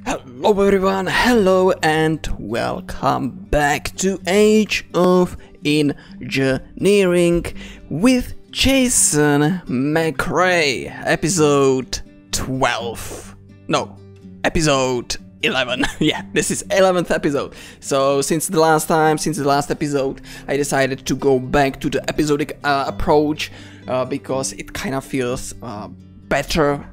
Hello everyone, hello and welcome back to Age of Engineering with Jason McRae, episode 12. No, episode 11. Yeah, this is 11th episode. So since the last episode, I decided to go back to the episodic approach because it kind of feels better,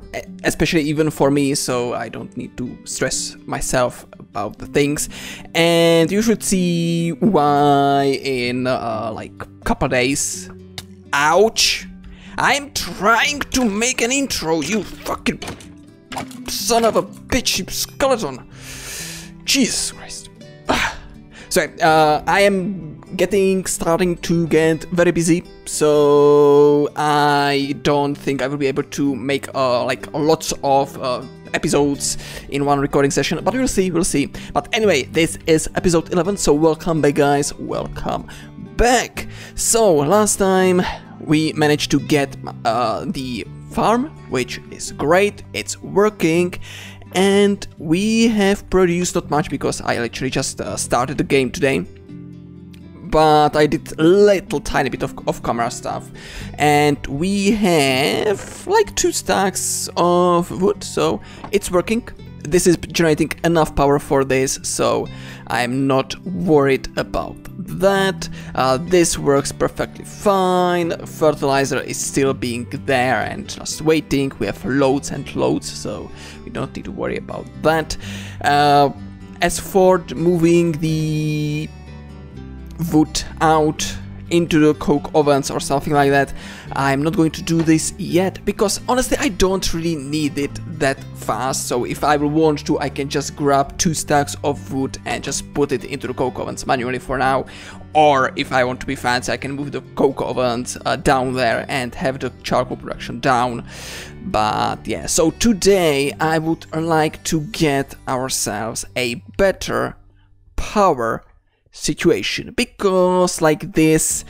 especially even for me, so I don't need to stress myself about the things. And you should see why in like couple days. Ouch! I'm trying to make an intro, you fucking son of a bitch, you skeleton. Jesus Christ. So I am starting to get very busy, so I don't think I will be able to make like lots of episodes in one recording session, but we'll see. But anyway, this is episode 11, so welcome back guys, welcome back. So last time we managed to get the farm, which is great, it's working. And we have produced not much because I literally just started the game today. But I did a little tiny bit of camera stuff. And we have like 2 stacks of wood, so it's working. This is generating enough power for this, so I'm not worried about that. This works perfectly fine. Fertilizer is still being there and just waiting. We have loads and loads, so we don't need to worry about that. As for moving the wood out into the coke ovens or something like that, I'm not going to do this yet because honestly I don't really need it that fast. So if I will want to, I can just grab 2 stacks of wood and just put it into the coke ovens manually for now. Or if I want to be fancy, I can move the coke ovens down there and have the charcoal production down. But yeah, so today I would like to get ourselves a better power situation, because like these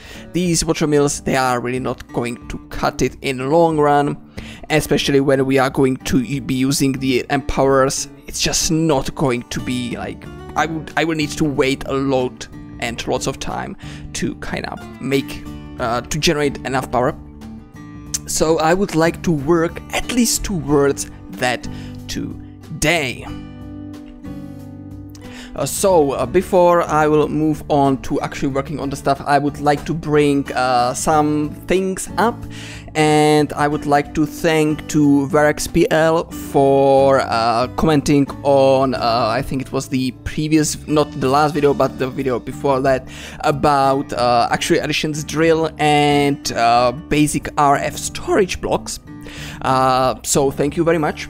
water mills, they are really not going to cut it in the long run, especially when we are going to be using the empowerers. It's just not going to be like, I will need to wait a lot and lots of time to kind of make to generate enough power. So I would like to work at least towards that today. Before I will move on to actually working on the stuff, I would like to bring some things up, and I would like to thank to VerXPL for commenting on, I think it was the previous, not the last video, but the video before that, about actually additions drill and basic RF storage blocks. So thank you very much.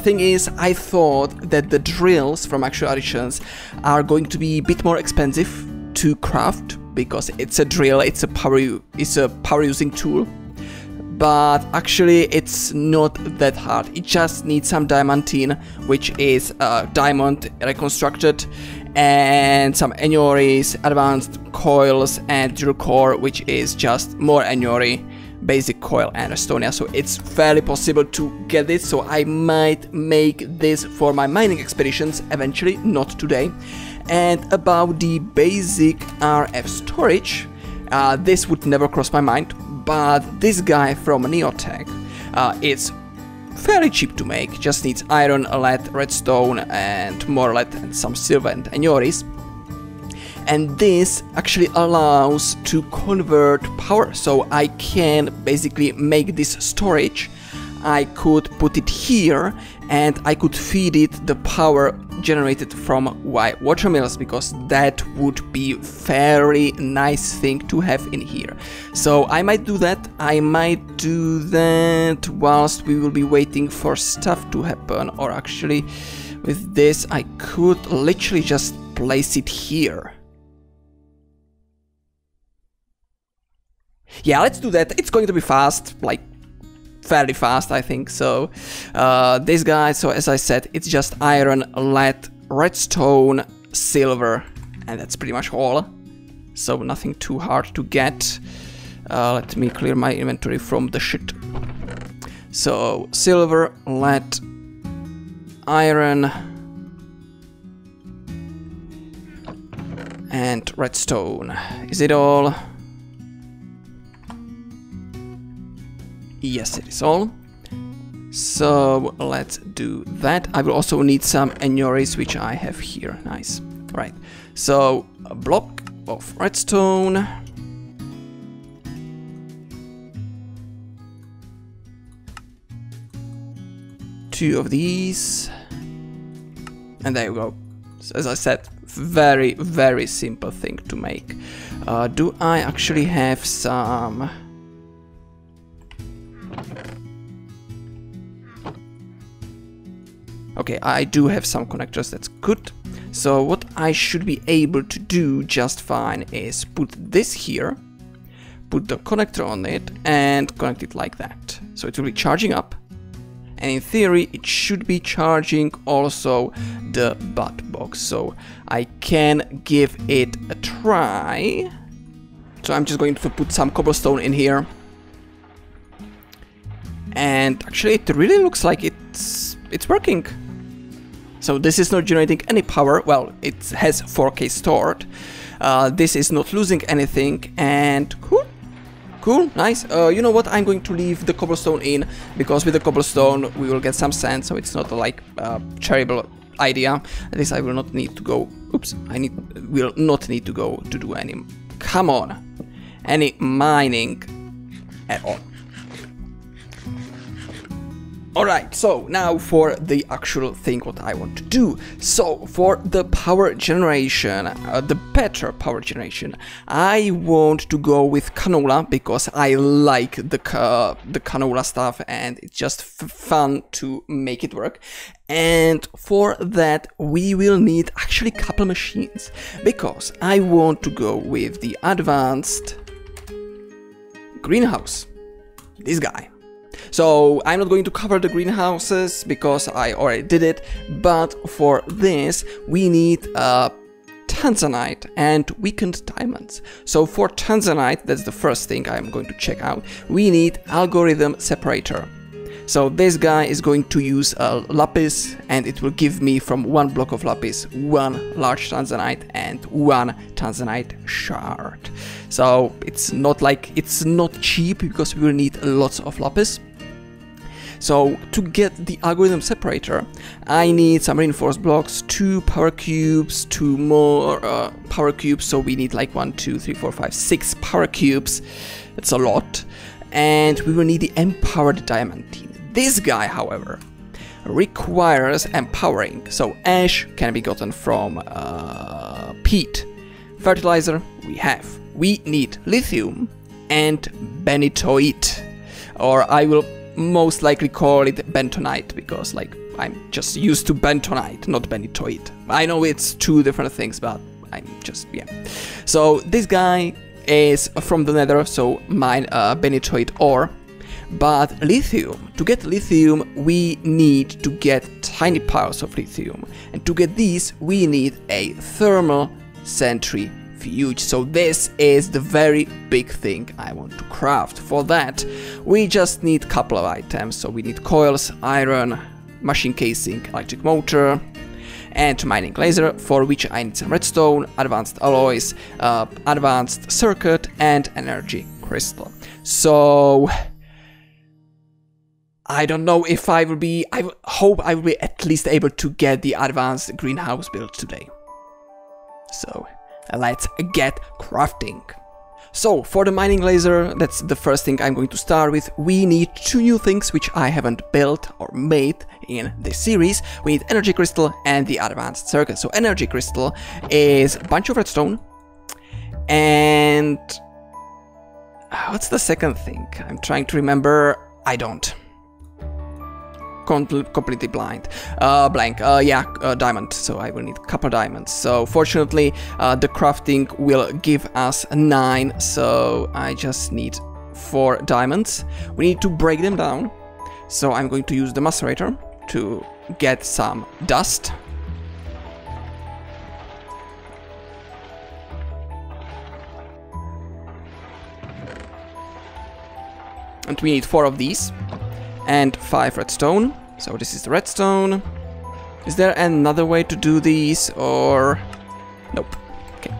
Thing is, I thought that the drills from Actual Additions are going to be a bit more expensive to craft because it's a drill, it's a power using tool. But actually it's not that hard. It just needs some diamantine, which is diamond reconstructed, and some eniores, advanced coils, and drill core, which is just more eniore, basic coil, and Estonia. So it's fairly possible to get this, so I might make this for my mining expeditions eventually, not today. And about the basic RF storage, this would never cross my mind, but this guy from Neotech is fairly cheap to make, just needs iron, lead, redstone, and more lead, and some silver and eniores. And this actually allows to convert power, so I can basically make this storage. I could put it here and I could feed it the power generated from water mills, because that would be fairly nice thing to have in here. So I might do that. I might do that whilst we will be waiting for stuff to happen, or actually with this I could literally just place it here. Yeah, let's do that. It's going to be fast, like fairly fast, I think. So this guy, so as I said, it's just iron, lead, redstone, silver, and that's pretty much all. So nothing too hard to get. Let me clear my inventory from the shit. So silver, lead, iron, and redstone. Is it all? Yes, it is all. So let's do that. I will also need some enories, which I have here. Nice. Right. So a block of redstone. Two of these. And there you go. So as I said, very, very simple thing to make. Do I actually have some... Okay, I do have some connectors, that's good. So what I should be able to do just fine is put this here, put the connector on it, and connect it like that. So it will be charging up. And in theory, it should be charging also the butt box. So I can give it a try. So I'm just going to put some cobblestone in here. And actually, it really looks like it's working. So this is not generating any power. Well, it has 4K stored. This is not losing anything, and cool, nice. You know what? I'm going to leave the cobblestone in, because with the cobblestone we will get some sand, so it's not like a terrible idea. At least I will not need to go. Oops, will not need to go to do any. Come on, any mining at all. Alright, so now for the actual thing what I want to do. So for the power generation, the better power generation, I want to go with canola, because I like the canola stuff and it's just fun to make it work. And for that we will need actually a couple machines, because I want to go with the advanced greenhouse, this guy. So I'm not going to cover the greenhouses because I already did it, but for this we need tanzanite and weakened diamonds. So for tanzanite, that's the first thing I'm going to check out, we need algorithm separator. So this guy is going to use a lapis, and it will give me from one block of lapis one large tanzanite and one tanzanite shard. So it's not cheap, because we will need lots of lapis. So to get the algorithm separator, I need some reinforced blocks, 2 power cubes, 2 more power cubes. So we need like 1, 2, 3, 4, 5, 6 power cubes. It's a lot. And we will need the empowered diamantine. This guy, however, requires empowering. So ash can be gotten from peat. Fertilizer we have. We need lithium and benitoite, or I will most likely call it bentonite, because like I'm just used to bentonite, not benitoite. I know it's 2 different things, but I'm just, yeah. So this guy is from the nether, so mine benitoite ore. But lithium, to get lithium we need to get tiny piles of lithium, and to get these we need a thermal centrifuge. So this is the very big thing I want to craft. For that we just need a couple of items. So we need coils, iron, machine casing, electric motor, and mining laser, for which I need some redstone, advanced alloys, advanced circuit, and energy crystal. So I don't know if I hope I will be at least able to get the advanced greenhouse built today. So let's get crafting. So for the mining laser, that's the first thing I'm going to start with. We need 2 new things which I haven't built or made in this series. We need energy crystal and the advanced circuit. So energy crystal is a bunch of redstone, and what's the second thing? I'm trying to remember. I don't. Completely blank. Diamond. So I will need a couple diamonds. So fortunately, the crafting will give us 9. So I just need 4 diamonds. We need to break them down. So I'm going to use the macerator to get some dust. And we need 4 of these. And 5 redstone. So this is the redstone. Is there another way to do these, or nope? Okay.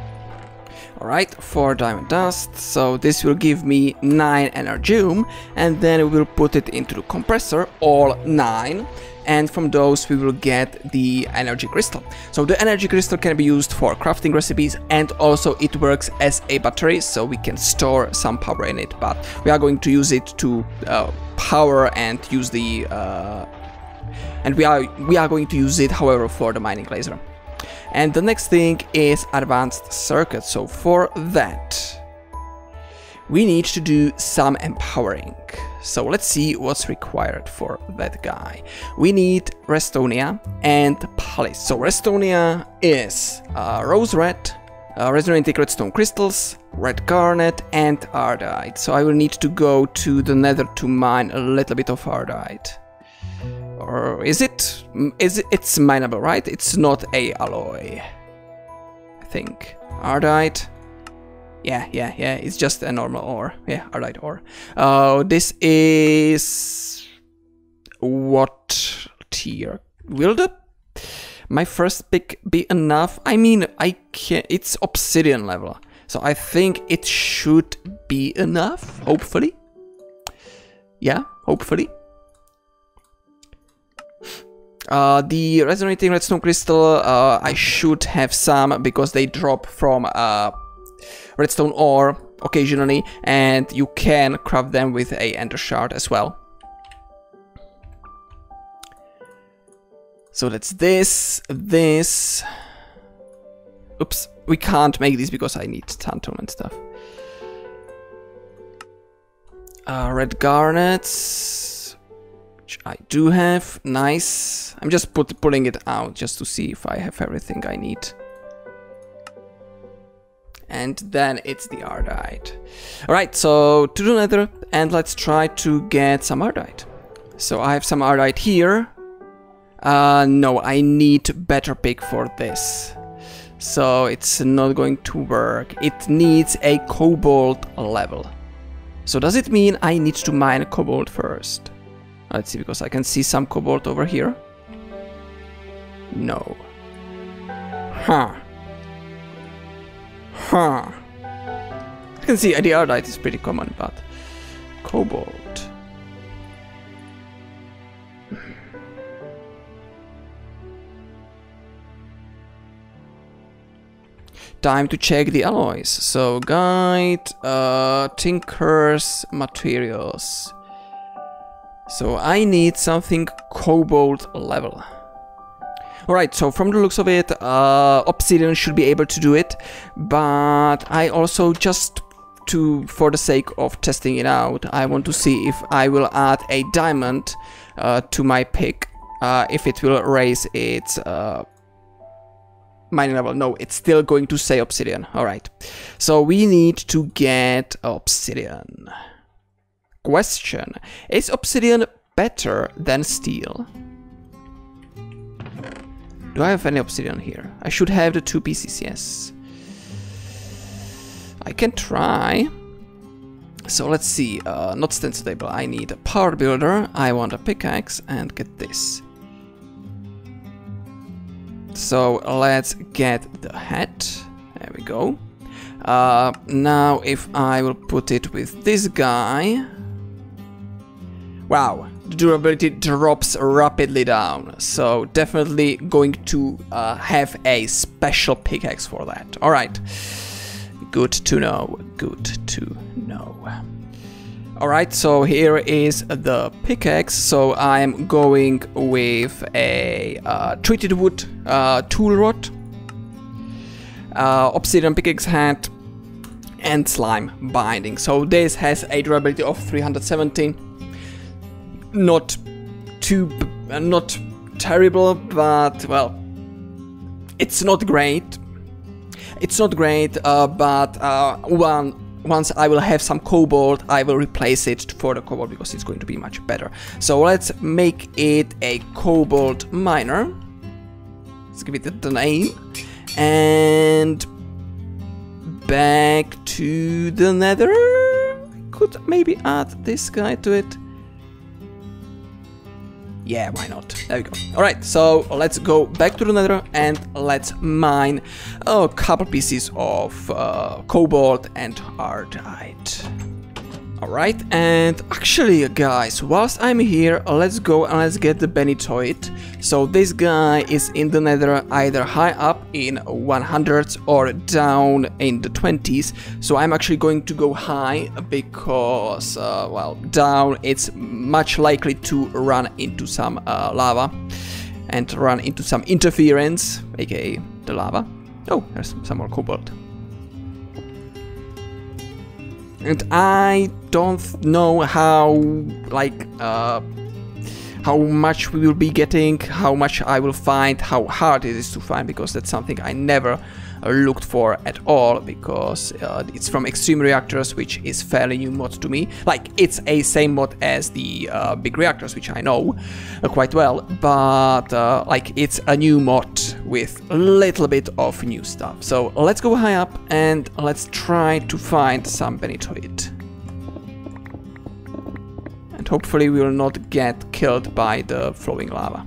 Alright, 4 diamond dust, so this will give me 9 energium, and then we will put it into the compressor, all 9, and from those we will get the energy crystal. So the energy crystal can be used for crafting recipes, and also it works as a battery, so we can store some power in it, but we are going to use it to power and use the... and we are going to use it, however, for the mining laser. And the next thing is advanced circuit. So for that, we need to do some empowering. So let's see what's required for that guy. We need Restonia and Palace. So Restonia is rose red, resonating redstone crystals, red garnet, and ardite. So I will need to go to the nether to mine a little bit of ardite. Or is it? It's mineable, right? It's not a alloy, I think. Ardite. Yeah. It's just a normal ore. Yeah, ardite ore. This is what tier? Will my first pick be enough? I mean, I can. It's obsidian level, so I think it should be enough. Hopefully. Yeah, hopefully. The resonating redstone crystal, I should have some because they drop from redstone ore occasionally, and you can craft them with a ender shard as well. So that's this. Oops, we can't make this because I need tantalum and stuff. Red garnets. I do have. Nice. I'm just pulling it out just to see if I have everything I need. And then it's the ardite. Alright, so to the nether, and let's try to get some ardite. So I have some ardite here. No, I need better pick for this. So it's not going to work. It needs a cobalt level. So does it mean I need to mine cobalt first? Let's see, because I can see some cobalt over here. No. Huh. I can see the ardite is pretty common, but cobalt. Time to check the alloys. So guide, tinkers, materials. So I need something cobalt level. Alright, so from the looks of it, obsidian should be able to do it, but I also just for the sake of testing it out, I want to see if I will add a diamond to my pick, if it will raise its mining level. No, it's still going to say obsidian. Alright, so we need to get obsidian. Question: is obsidian better than steel? Do I have any obsidian here? I should have the 2 pieces, yes. I can try. So let's see, not stand stable. I need a power builder, I want a pickaxe, and get this. So let's get the hat. There we go. Now if I will put it with this guy. Wow, the durability drops rapidly down, so definitely going to have a special pickaxe for that. Alright, good to know, Alright, so here is the pickaxe, so I'm going with a treated wood tool rod, obsidian pickaxe hat, and slime binding. So this has a durability of 317. Not terrible, but well, it's not great. But once I will have some cobalt, I will replace it for the cobalt because it's going to be much better. So let's make it a cobalt miner. Let's give it the name. And back to the nether. I could maybe add this guy to it. Yeah, why not? There we go. Alright, so let's go back to the nether and let's mine a couple pieces of cobalt and ardite. Alright, and actually guys, whilst I'm here, let's go and let's get the Benitoid. So this guy is in the nether either high up in 100s or down in the 20s. So I'm actually going to go high because, well, down it's much likely to run into some lava and run into some interference, aka the lava. Oh, there's some more cobalt. And I don't know how, like, how much we will be getting, how much I will find, how hard it is to find, because that's something I never looked for at all, because it's from Extreme Reactors, which is fairly new mod to me. Like, it's a same mod as the big reactors, which I know quite well, but like, it's a new mod with a little bit of new stuff. So let's go high up and let's try to find some Benitoid. And hopefully we will not get killed by the flowing lava.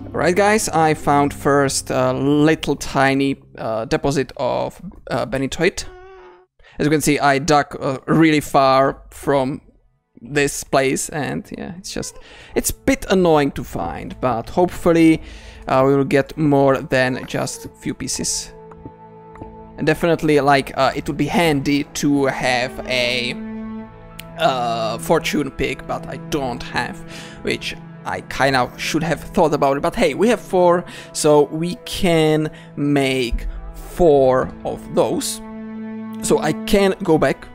Alright guys, I found first a little tiny deposit of Benitoid. As you can see, I dug really far from this place, and yeah, it's a bit annoying to find, but hopefully we will get more than just a few pieces. And definitely, like, it would be handy to have a fortune pick, but I don't have, which I kind of should have thought about it. But hey, we have 4, so we can make 4 of those. So I can go back.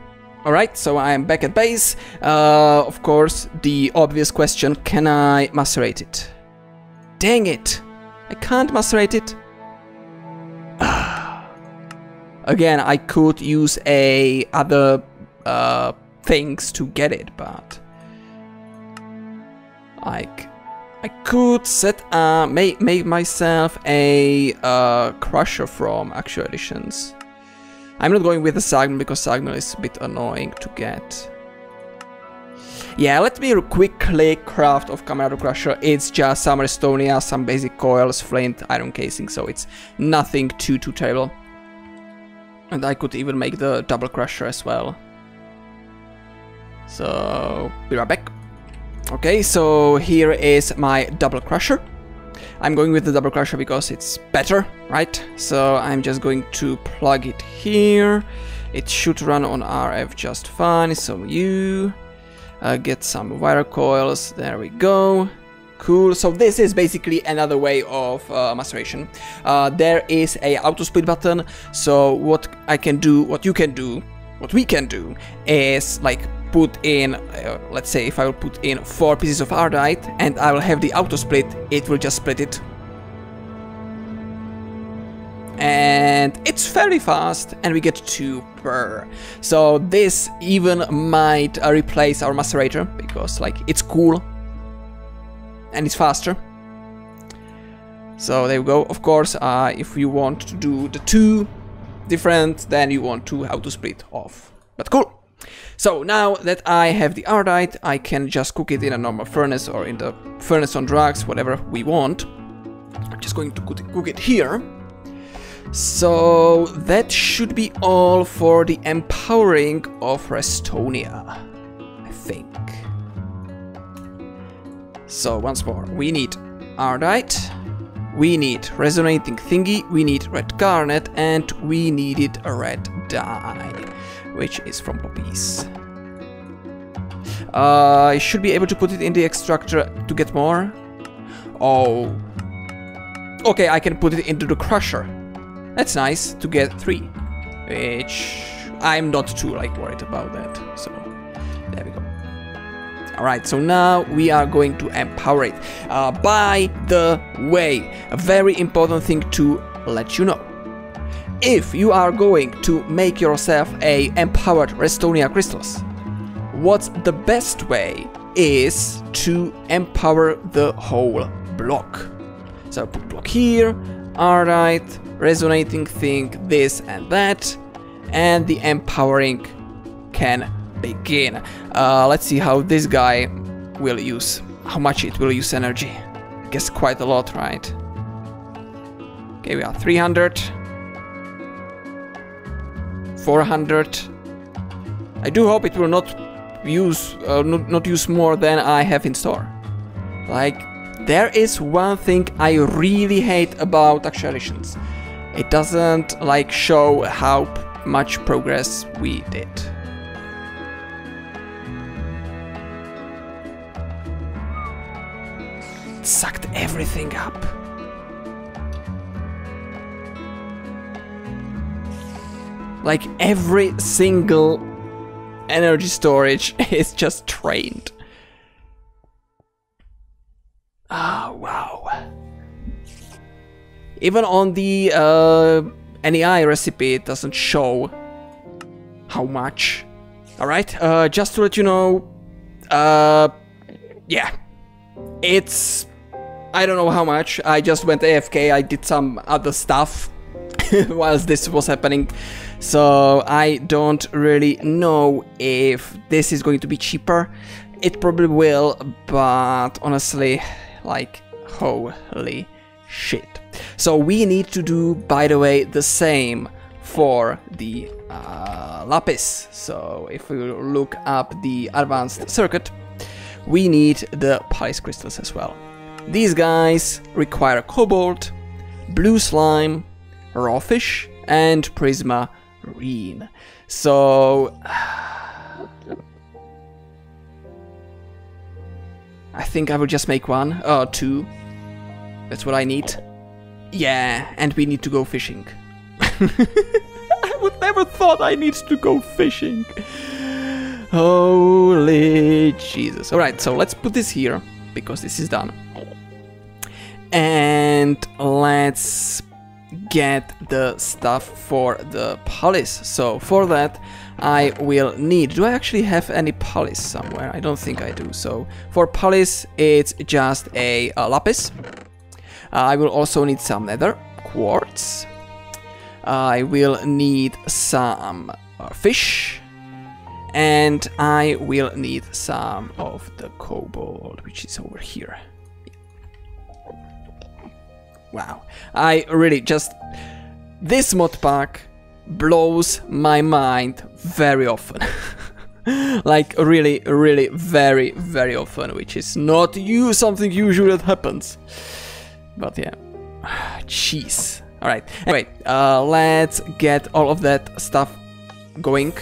Alright, so I'm back at base. Of course, the obvious question, can I macerate it? Dang it! I can't macerate it. Again, I could use other things to get it, but like, I could set make myself a crusher from actual editions. I'm not going with the Sagmill because Sagmill is a bit annoying to get. Yeah, let me quickly craft of Camaro Crusher. It's just some Restonia, some basic coils, flint, iron casing, so it's nothing too terrible. And I could even make the double crusher as well. So, be right back. Okay, so here is my double crusher. I'm going with the double crusher because it's better, right? So I'm just going to plug it here. It should run on RF just fine. So you get some wire coils. There we go. Cool. So this is basically another way of maceration. There is a auto split button. So what I can do, what you can do, what we can do is like put in, let's say if I will put in 4 pieces of ardite and I will have the auto split, it will just split it. And it's fairly fast and we get 2 per. So this even might replace our macerator because like it's cool and it's faster. So there we go. Of course, if you want to do the 2 different, then you want to auto split off. But cool. So now that I have the ardite, I can just cook it in a normal furnace or in the furnace on drugs, whatever we want. I'm just going to cook it here. So that should be all for the empowering of Restonia, I think. So once more, we need ardite, we need resonating thingy, we need red garnet, and we needed a red dye, which is from poppies. I should be able to put it in the extractor to get more. Oh. Okay, I can put it into the crusher. That's nice to get 3. Which I'm not too like worried about that. So there we go. Alright, so now we are going to empower it. By the way, a very important thing to let you know. If you are going to make yourself a empowered Restonia crystals, what's the best way is to empower the whole block. So put block here, ardite, resonating thing, this and that, and the empowering can begin. Let's see how this guy will use how much it will use energy. I guess quite a lot, right? Okay, we are 300. 400. I do hope it will not use more than I have in store. Like, there is one thing I really hate about Actual Editions. It doesn't like show how much progress we did. It sucked everything up. Like every single energy storage is just drained. Oh, wow. Even on the NEI recipe, it doesn't show how much. Alright, just to let you know, yeah, it's, I don't know how much. I just went AFK, I did some other stuff whilst this was happening. So I don't really know if this is going to be cheaper. It probably will, but honestly, like, holy shit. So we need to do, by the way, the same for the lapis. So if we look up the advanced circuit, we need the Palace crystals as well. These guys require cobalt, blue slime, raw fish, and prismarine. So I think I will just make one, two. That's what I need. Yeah, and we need to go fishing. I would never thought I need to go fishing. Holy Jesus. Alright, so let's put this here, because this is done. And let's get the stuff for the palace. So for that I will need, do I actually have any palace somewhere? I don't think I do. So for palace it's just a lapis. I will also need some nether quartz. I will need some fish, and I will need some of the cobalt, which is over here. Wow, I really just, this mod pack blows my mind very often. Like really, really, very, very often, which is not something usual that happens. But yeah, jeez. All right. Anyway, let's get all of that stuff going.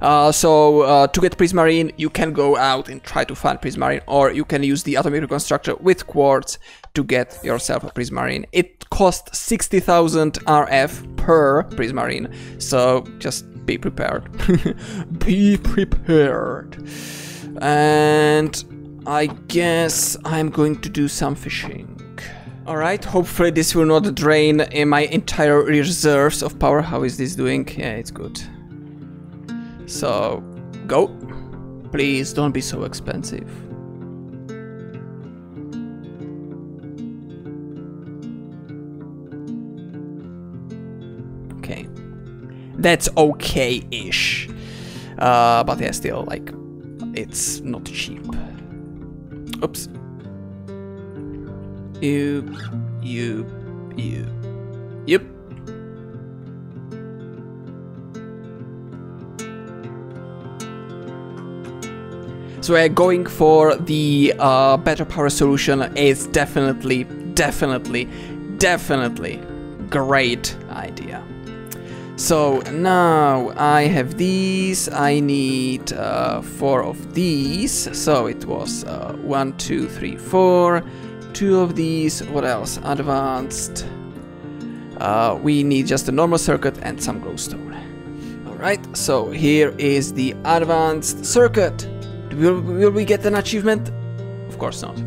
To get prismarine, you can go out and try to find prismarine, or you can use the atomic reconstructor with quartz to get yourself a prismarine. It costs 60,000 RF per prismarine, so just be prepared. Be prepared. And I guess I'm going to do some fishing. Alright, hopefully this will not drain my entire reserves of power. How is this doing? Yeah, it's good. So, go. Please don't be so expensive. Okay. That's okay-ish. But yeah, still, like, it's not cheap. Oops. Yep. So going for the better power solution is definitely great idea. So now I have these, I need 4 of these, so it was 1, 2, 3, 4, 2 of these, what else, advanced, we need just a normal circuit and some glowstone. Alright, so here is the advanced circuit. Will we get an achievement? Of course not.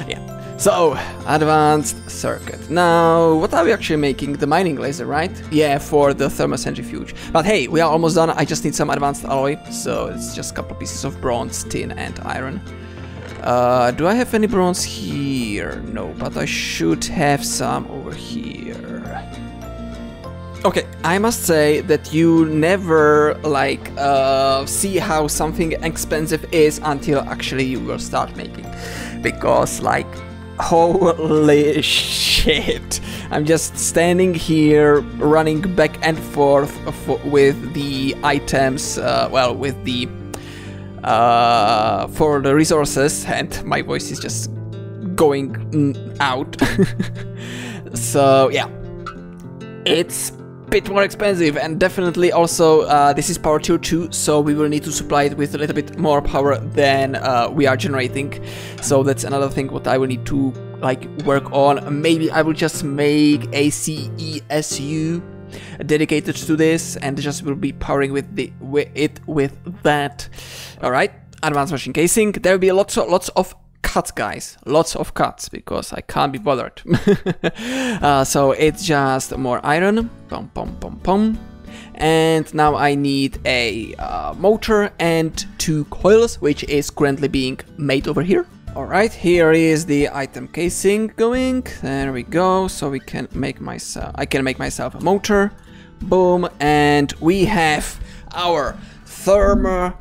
Yeah. So, advanced circuit. Now, what are we actually making? The mining laser, right? Yeah, for the thermocentrifuge. But hey, we are almost done. I just need some advanced alloy. So, it's just a couple of pieces of bronze, tin, and iron. Do I have any bronze here? No, but I should have some over here. Okay, I must say that you never like see how something expensive is until actually you will start making, because like holy shit, I'm just standing here running back and forth with the items, well, with the for the resources, and my voice is just going out. So yeah, it's bit more expensive, and definitely also this is power tier 2, so we will need to supply it with a little bit more power than we are generating. So that's another thing what I will need to like work on. Maybe I will just make a CESU dedicated to this and just will be powering with that. All right, advanced machine casing. There will be lots of cuts, guys, lots of cuts, because I can't be bothered. So it's just more iron, pom pom pom pom, and now I need a motor and 2 coils, which is currently being made over here. All right, here is the item casing going. There we go. So we can make myself, I can make myself a motor, boom, and we have our thermal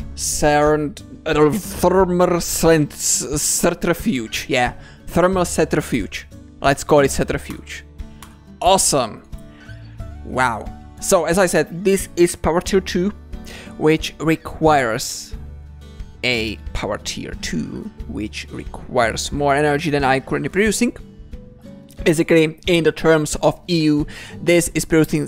centrifuge. Yeah, thermal centrifuge. Let's call it centrifuge. Awesome. Wow. So as I said, this is power tier 2, which requires a power tier 2, which requires more energy than I'm currently producing. Basically, in the terms of EU, this is producing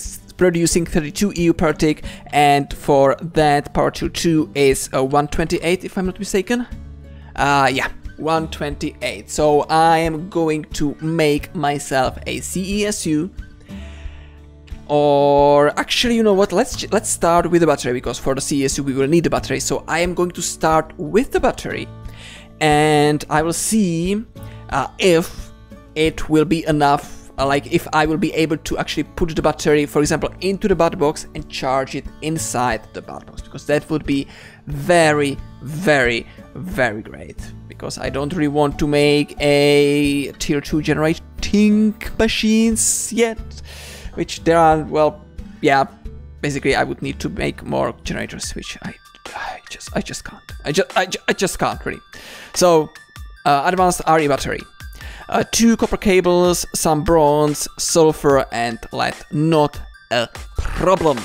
32 EU per tick, and for that power tier 2 is 128, if I'm not mistaken. Yeah, 128. So I am going to make myself a CESU, or actually, you know what? Let's start with the battery, because for the CESU we will need the battery. So I am going to start with the battery, and I will see if it will be enough, like if I will be able to actually put the battery, for example, into the bat box and charge it inside the bat box, because that would be very, very, very great. Because I don't really want to make a tier 2 generating machines yet, which there are, well, yeah, basically I would need to make more generators, which I just can't. I just can't really. So advanced RE battery. 2 copper cables, some bronze, sulfur and lead, not a problem.